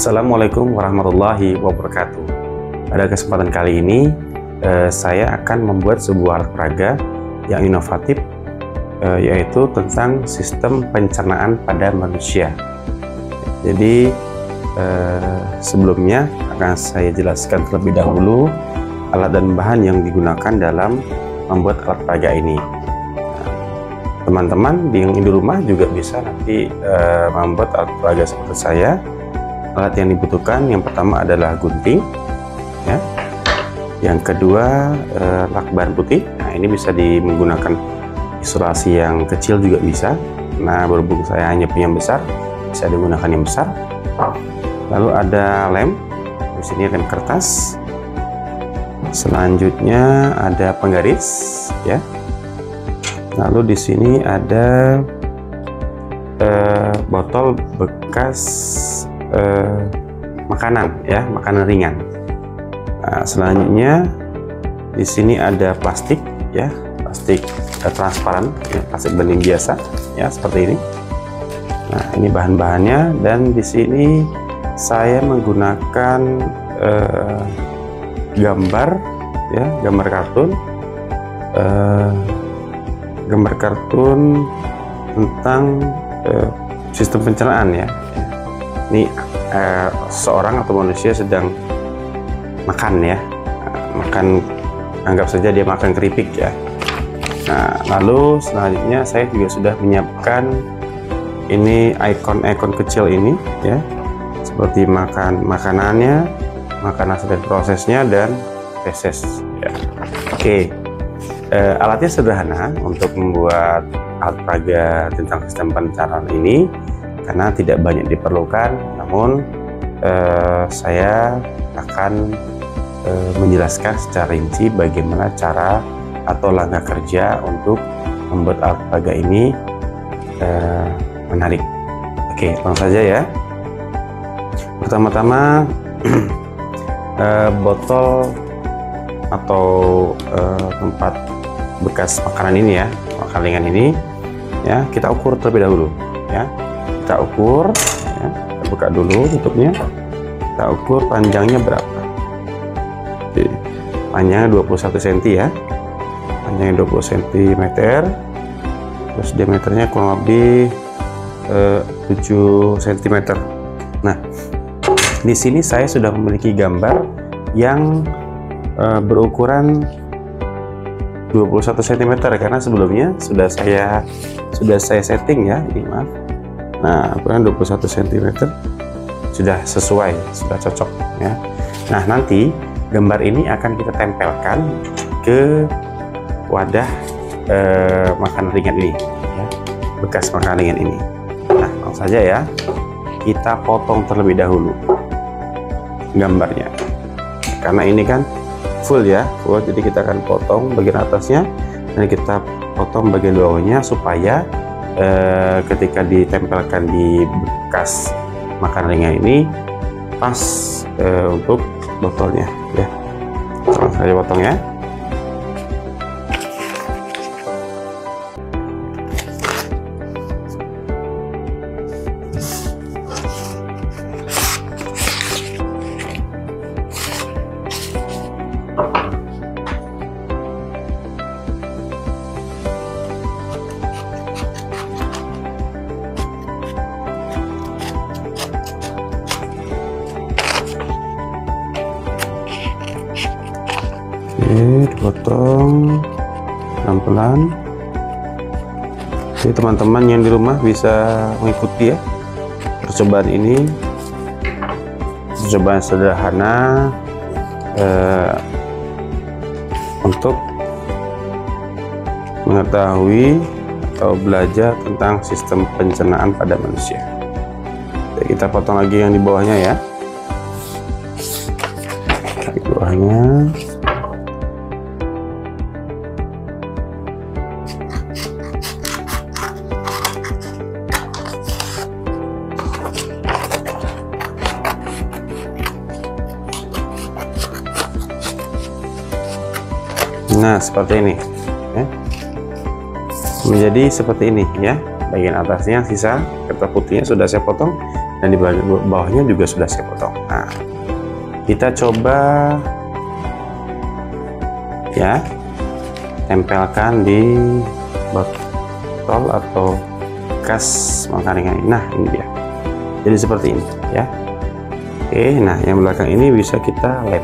Assalamualaikum warahmatullahi wabarakatuh. Pada kesempatan kali ini saya akan membuat sebuah alat peraga yang inovatif, yaitu tentang sistem pencernaan pada manusia. Jadi sebelumnya akan saya jelaskan terlebih dahulu alat dan bahan yang digunakan dalam membuat alat peraga ini. Teman-teman yang di rumah juga bisa nanti membuat alat peraga seperti saya. Alat yang dibutuhkan yang pertama adalah gunting, ya. Yang kedua lakban putih. Nah, ini bisa menggunakan isolasi yang kecil juga bisa. Nah, berhubung saya hanya punya yang besar, bisa digunakan yang besar. Lalu ada lem. Di sini lem kertas. Selanjutnya ada penggaris, ya. Lalu di sini ada botol bekas makanan, ya, makanan ringan. Nah, selanjutnya di sini ada plastik, ya, plastik transparan, ya, plastik bening biasa, ya, seperti ini. Nah, ini bahan-bahannya, dan di sini saya menggunakan gambar, ya, gambar kartun tentang sistem pencernaan, ya. Ini seorang atau manusia sedang makan, ya, makan, anggap saja dia makan keripik, ya. Nah, lalu selanjutnya saya juga sudah menyiapkan ini ikon-ikon kecil ini, ya, seperti makanannya, makan hasil prosesnya, dan feses, ya. Oke, alatnya sederhana untuk membuat alat peraga tentang sistem pencernaan ini, karena tidak banyak diperlukan, namun saya akan menjelaskan secara rinci bagaimana cara atau langkah kerja untuk membuat alat peraga ini menarik. Oke, langsung saja, ya. Pertama-tama botol atau tempat bekas makanan ini, ya, makanan ringan ini, ya, kita ukur terlebih dahulu, ya. Kita ukur, ya, kita buka dulu tutupnya, kita ukur panjangnya berapa. Oke, panjangnya 21 cm, ya, panjangnya 20 cm, terus diameternya kurang lebih 7 cm. Nah, di sini saya sudah memiliki gambar yang berukuran 21 cm, karena sebelumnya sudah saya setting, ya, ini, maaf. Nah, ukuran 21 cm sudah sesuai, sudah cocok, ya. Nah, nanti gambar ini akan kita tempelkan ke wadah makanan ringan ini, ya, bekas makanan ringan ini. Nah, langsung saja, ya, kita potong terlebih dahulu gambarnya, karena ini kan full, ya, full. Jadi kita akan potong bagian atasnya dan kita potong bagian bawahnya supaya ketika ditempelkan di bekas makanan ringan ini pas untuk botolnya, ya. Langsung saya potong, ya. Oke, dipotong pelan-pelan. Jadi teman-teman yang di rumah bisa mengikuti, ya, percobaan ini. Percobaan sederhana untuk mengetahui atau belajar tentang sistem pencernaan pada manusia. Jadi kita potong lagi yang di bawahnya, ya. Di bawahnya. Nah, seperti ini, ya. Menjadi seperti ini, ya, bagian atasnya sisa kertas putihnya sudah saya potong, dan di bagian bawahnya juga sudah saya potong. Nah, kita coba ya tempelkan di botol atau bekas makan ringan. Nah, ini dia. Jadi seperti ini ya. Oke, nah yang belakang ini bisa kita lem.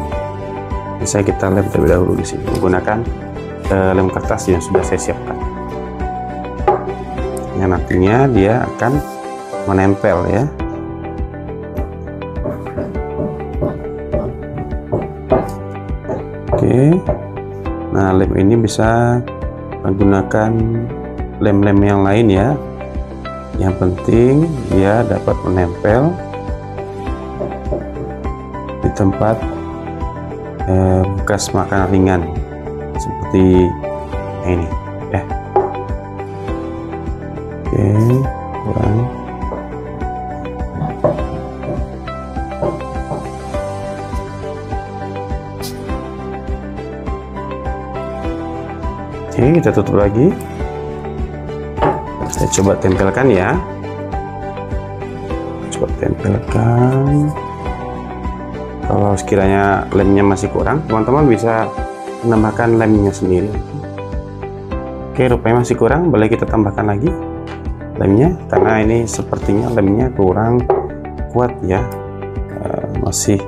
Bisa kita lem terlebih dahulu di sini menggunakan lem kertas yang sudah saya siapkan. Yang nantinya dia akan menempel ya. Oke. Nah, lem ini bisa menggunakan lem-lem yang lain ya. Yang penting dia dapat menempel di tempat bekas makanan ringan seperti ini ya. Oke, kurang. Oke, kita tutup lagi. Saya coba tempelkan ya. Coba tempelkan. Kalau sekiranya lemnya masih kurang, teman-teman bisa menambahkan lemnya sendiri. Oke, rupanya masih kurang, boleh kita tambahkan lagi lemnya, karena ini sepertinya lemnya kurang kuat ya. Masih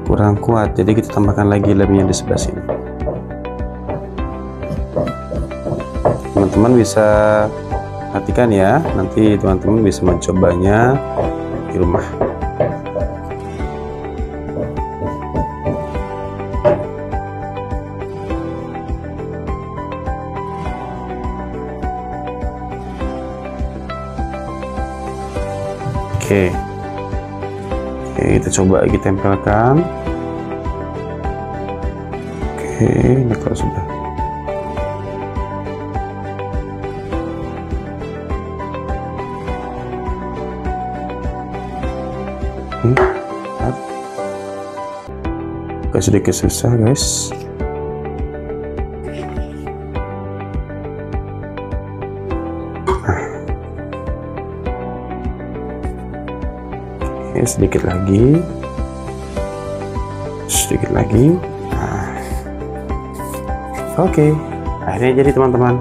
kurang kuat, jadi kita tambahkan lagi lemnya di sebelah sini. Teman-teman bisa perhatikan ya, nanti teman-teman bisa mencobanya di rumah. Oke, kita coba lagi tempelkan. Oke, ini kalau sudah. Agak sedikit susah guys. Sedikit lagi, nah, oke, akhirnya jadi teman-teman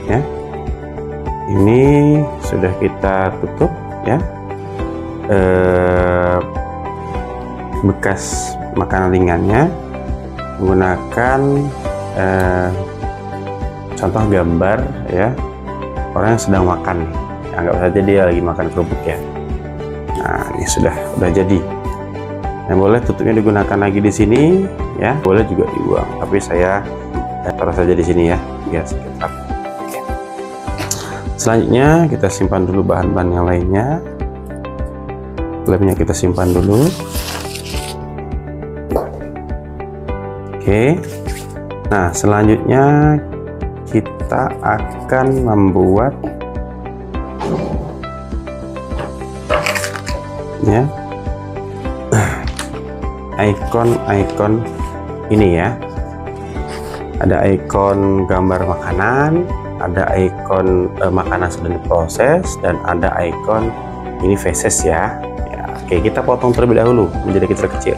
ya. Ini sudah kita tutup ya, bekas makanan ringannya menggunakan contoh gambar ya, orang yang sedang makan. Anggap saja dia lagi makan kerupuk ya. Nah, ini sudah jadi. Nah, boleh tutupnya digunakan lagi di sini ya, boleh juga dibuang, tapi saya taruh saja di sini ya, biar sedikit rapi. Oke. Selanjutnya kita simpan dulu bahan-bahan yang lainnya. Lemnya kita simpan dulu. Oke. Nah, selanjutnya kita akan membuat ya ikon ini ya. Ada ikon gambar makanan, ada ikon makanan sedang diproses, dan ada ikon ini faces ya. Oke, kita potong terlebih dahulu menjadi kecil-kecil.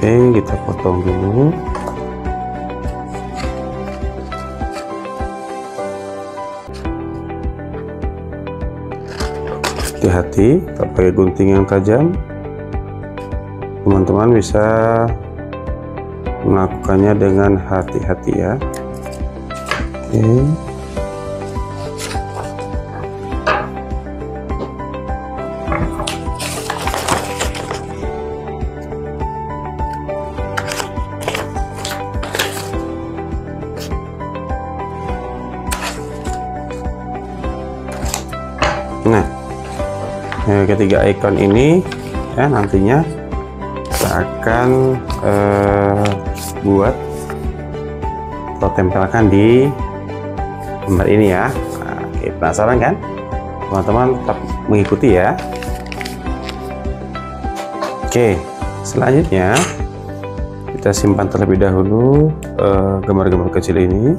Oke, kita potong dulu. Hati-hati, tak pakai gunting yang tajam. Teman-teman bisa melakukannya dengan hati-hati ya. Oke. Nah, ketiga ikon ini ya nantinya kita akan buat atau tempelkan di gambar ini ya. Nah, oke, penasaran kan teman-teman? Tetap mengikuti ya. Oke, selanjutnya kita simpan terlebih dahulu gambar-gambar kecil ini,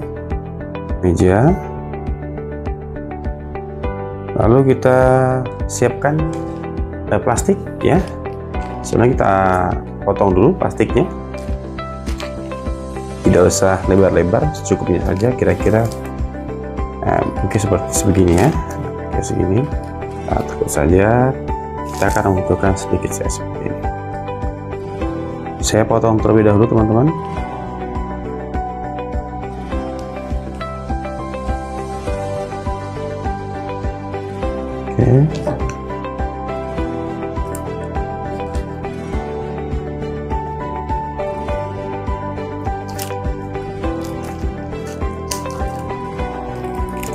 meja. Lalu kita siapkan plastik ya. Sebenarnya kita potong dulu plastiknya, tidak usah lebar-lebar, secukupnya saja, kira-kira mungkin seperti begini ya, kayak segini. Nah, takut saja kita akan membutuhkan sedikit size seperti ini. Saya potong terlebih dahulu teman-teman. Oke.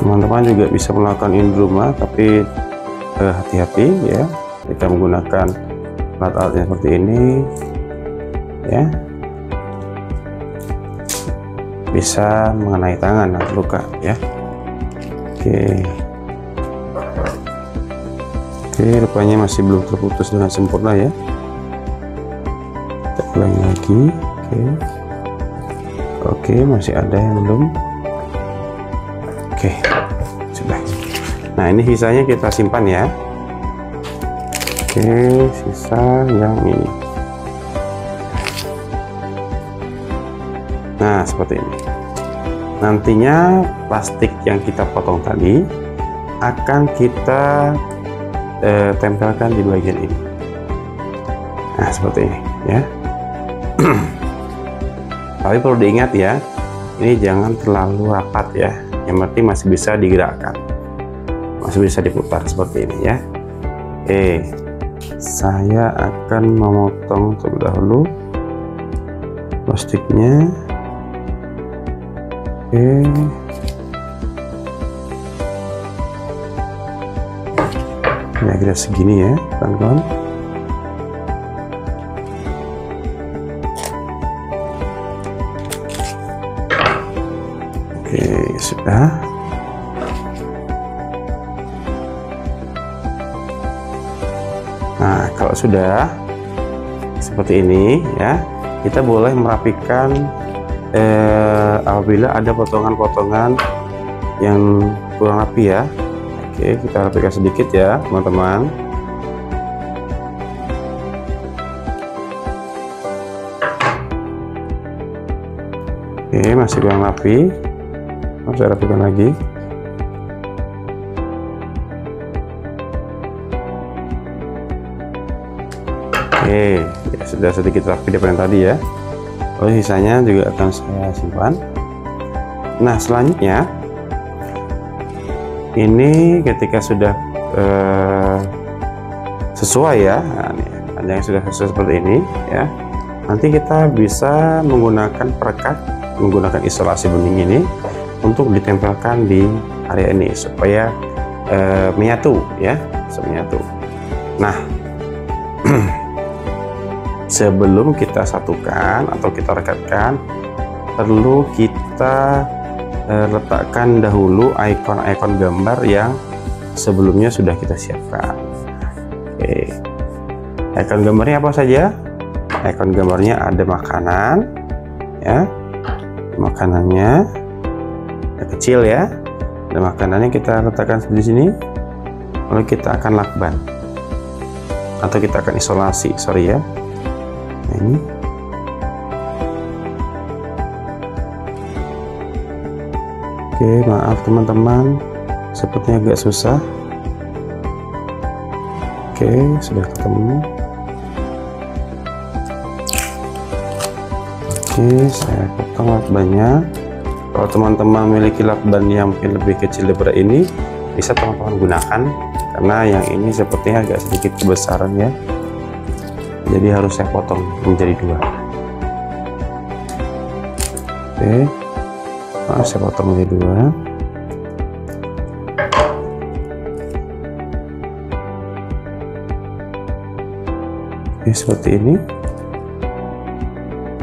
Teman-teman juga bisa melakukan ini di rumah, tapi hati-hati ya jika menggunakan alat-alat seperti ini ya, bisa mengenai tangan atau luka ya. Oke, rupanya masih belum terputus dengan sempurna ya. Kita ulangi lagi. Oke, masih ada yang belum. Oke, sudah. Nah, ini sisanya kita simpan ya. Oke, sisa yang ini. Nah, seperti ini. Nantinya plastik yang kita potong tadi akan kita tempelkan di bagian ini. Nah, seperti ini ya. Tapi perlu diingat ya, ini jangan terlalu rapat ya. Yang penting masih bisa digerakkan, masih bisa diputar seperti ini ya. Oke, saya akan memotong terlebih dahulu plastiknya. Oke, kira-kira segini ya kawan-kawan. Oke, sudah. Nah, kalau sudah seperti ini ya, kita boleh merapikan apabila ada potongan-potongan yang kurang rapi ya. Oke, kita rapikan sedikit ya teman-teman. Oke, masih kurang rapi, saya rapikan lagi. Oke, ya, sudah sedikit rapi daripada yang tadi ya. Lalu sisanya juga akan saya simpan. Nah, selanjutnya ini ketika sudah sesuai ya, nah, panjangnya sudah sesuai seperti ini ya, nanti kita bisa menggunakan perekat, menggunakan isolasi bening ini untuk ditempelkan di area ini supaya menyatu ya, menyatu. Nah, sebelum kita satukan atau kita rekatkan, perlu kita letakkan dahulu ikon-ikon gambar yang sebelumnya sudah kita siapkan. Oke, ikon gambarnya apa saja? Ikon gambarnya ada makanan ya, makanannya kecil ya, ada makanannya kita letakkan di sini. Lalu kita akan lakban atau kita akan isolasi, sorry ya. Nah, ini oke, maaf teman-teman, sepertinya agak susah. Oke, sudah ketemu. Oke, saya potong lakbannya. Kalau teman-teman memiliki lakban yang mungkin lebih kecil daripada ini, bisa teman-teman gunakan, karena yang ini sepertinya agak sedikit kebesaran ya, jadi harus saya potong menjadi dua. Oke, saya potong menjadi dua. Oke, seperti ini.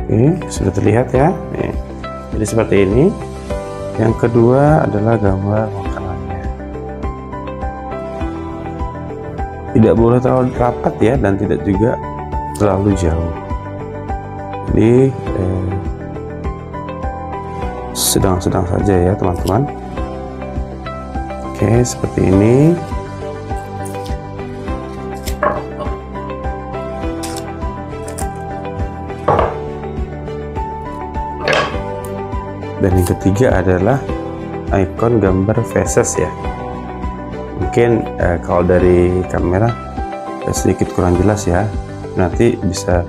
Oke, sudah terlihat ya. Jadi seperti ini. Yang kedua adalah gambar makanannya. tidak boleh terlalu rapat ya, dan tidak juga terlalu jauh. Jadi sedang-sedang saja ya teman-teman. Oke, seperti ini. Dan yang ketiga adalah ikon gambar faces ya. Mungkin kalau dari kamera sedikit kurang jelas ya, nanti bisa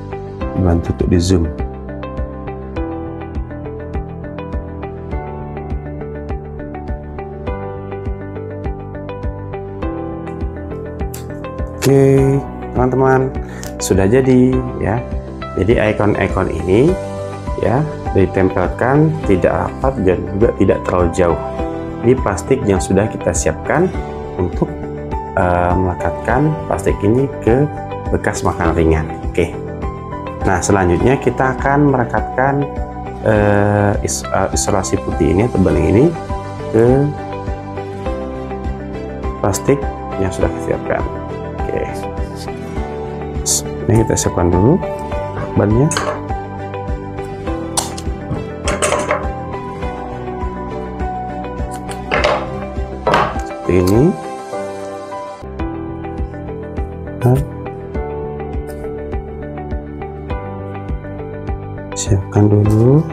bantu untuk di zoom. Oke teman-teman, sudah jadi ya. Jadi ikon-ikon ini ya ditempelkan tidak rapat dan juga tidak terlalu jauh. Ini plastik yang sudah kita siapkan untuk melekatkan plastik ini ke bekas makanan ringan. Oke. Nah selanjutnya kita akan merekatkan isolasi putih ini atau baling ini ke plastik yang sudah kita siapkan. Oke. Ini kita siapkan dulu bannya. Seperti ini. Siapkan dulu.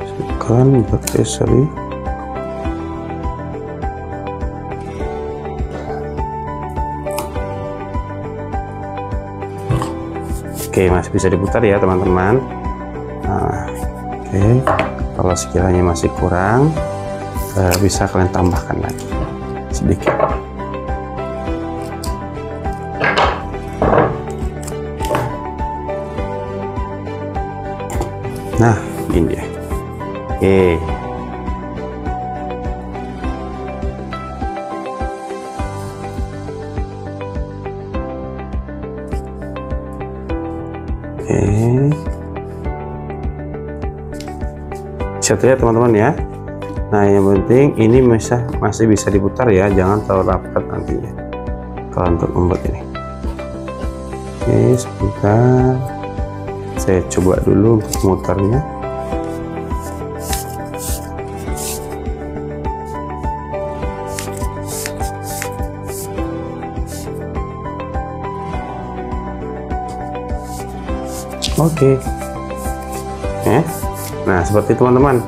Siapkan bakteri. Oke, masih bisa diputar ya teman-teman. Nah, oke, kalau sekiranya masih kurang, bisa kalian tambahkan lagi sedikit. Nah, gini ya. Oke. Satu ya teman-teman ya. Nah yang penting ini masih bisa diputar ya, jangan terlalu rapat nantinya kalau untuk membuat ini. Oke, sebentar saya coba dulu untuk memutarnya. Oke. Nah seperti teman-teman,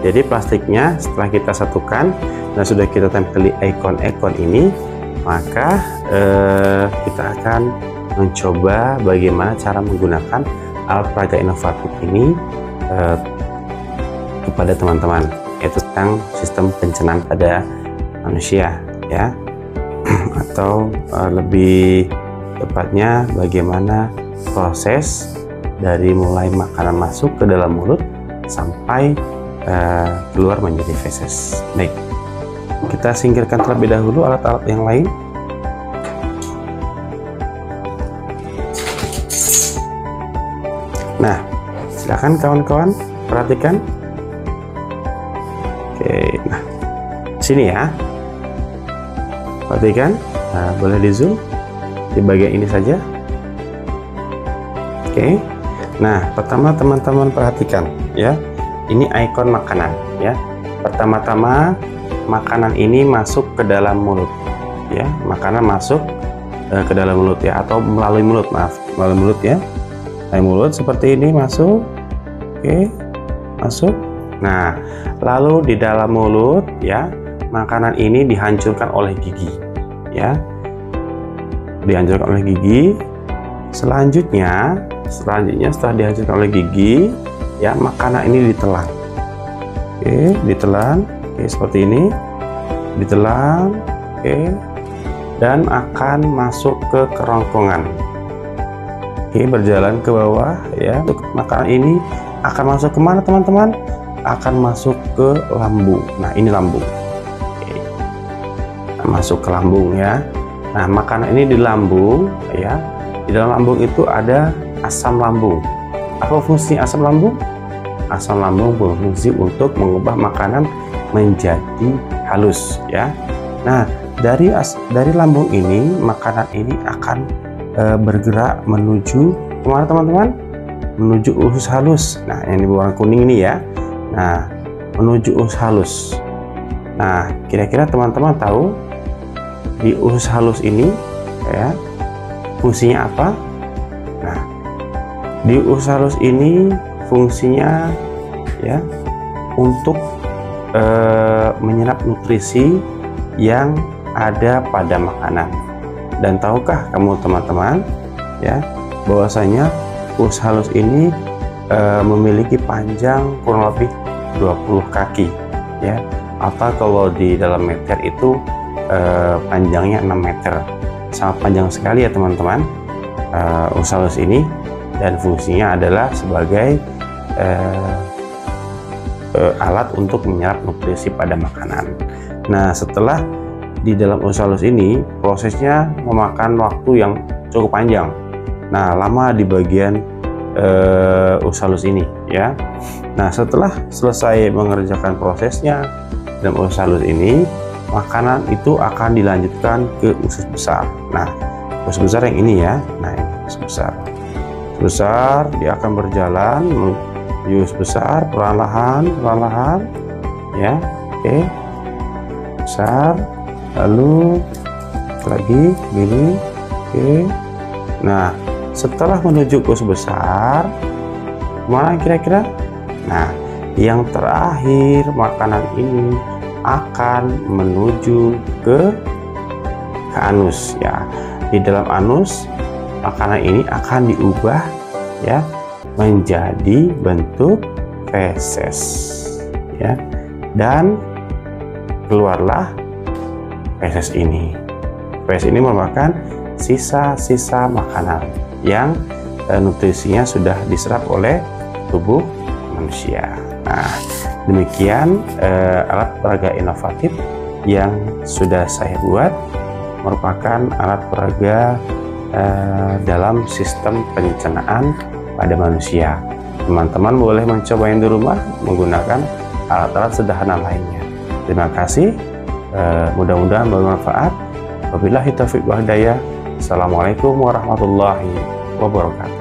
jadi plastiknya setelah kita satukan dan sudah kita tempeli ikon-ikon ini, maka kita akan mencoba bagaimana cara menggunakan alat peraga inovatif ini kepada teman-teman, yaitu tentang sistem pencernaan pada manusia ya, atau lebih tepatnya bagaimana proses dari mulai makanan masuk ke dalam mulut sampai keluar menjadi feses. Baik, kita singkirkan terlebih dahulu alat-alat yang lain. Nah, silakan kawan-kawan perhatikan. Oke, nah sini ya, perhatikan. Nah, boleh di zoom di bagian ini saja. Oke. Nah, pertama teman-teman perhatikan ya, ini ikon makanan ya. Pertama-tama makanan ini masuk ke dalam mulut ya, makanan masuk ke dalam mulut ya, atau melalui mulut, maaf, melalui mulut ya, melalui mulut seperti ini masuk. Oke, masuk. Nah, lalu di dalam mulut ya, makanan ini dihancurkan oleh gigi ya, dihancurkan oleh gigi. Selanjutnya setelah dihancurkan oleh gigi ya, makanan ini ditelan. Oke, ditelan. Oke, seperti ini ditelan. Oke, dan akan masuk ke kerongkongan. Oke, berjalan ke bawah ya. Makanan ini akan masuk kemana teman-teman? Akan masuk ke lambung. Nah, ini lambung. Oke, nah, masuk ke lambung ya. Nah, makanan ini di lambung ya. Di dalam lambung itu ada asam lambung. Apa fungsi asam lambung? asam lambung berfungsi untuk mengubah makanan menjadi halus ya. Nah, dari lambung ini makanan ini akan bergerak menuju kemana teman-teman? Menuju usus halus. Nah, yang di warna kuning ini ya. Nah, menuju usus halus. Nah, kira-kira teman-teman tahu di usus halus ini ya fungsinya apa? Nah, di usus halus ini fungsinya ya untuk menyerap nutrisi yang ada pada makanan. Dan tahukah kamu teman-teman ya bahwasanya usus halus ini memiliki panjang kurang lebih 20 kaki ya, atau kalau di dalam meter itu panjangnya 6 meter. Sangat panjang sekali ya teman-teman usus halus ini, dan fungsinya adalah sebagai alat untuk menyerap nutrisi pada makanan. Nah, setelah di dalam usus halus ini prosesnya memakan waktu yang cukup panjang. Nah, lama di bagian usus halus ini ya. Nah, setelah selesai mengerjakan prosesnya dalam usus halus ini, makanan itu akan dilanjutkan ke usus besar. Nah, usus besar yang ini ya. Nah, ini usus besar. Usus besar dia akan berjalan menuju usus besar perlahan-lahan ya. Oke. Besar, lalu lagi gini. Oke. Nah, setelah menuju ke usus besar, mana kira-kira? Nah, yang terakhir makanan ini akan menuju ke anus ya. Di dalam anus makanan ini akan diubah ya menjadi bentuk feses ya, dan keluarlah feses ini. Feses ini merupakan sisa-sisa makanan yang nutrisinya sudah diserap oleh tubuh manusia. Nah, demikian alat peraga inovatif yang sudah saya buat, merupakan alat peraga dalam sistem pencernaan pada manusia. Teman-teman boleh mencobanya di rumah menggunakan alat-alat sederhana lainnya. Terima kasih, mudah-mudahan bermanfaat. Wabillahi taufiq wal hidayah. Assalamualaikum warahmatullahi wabarakatuh.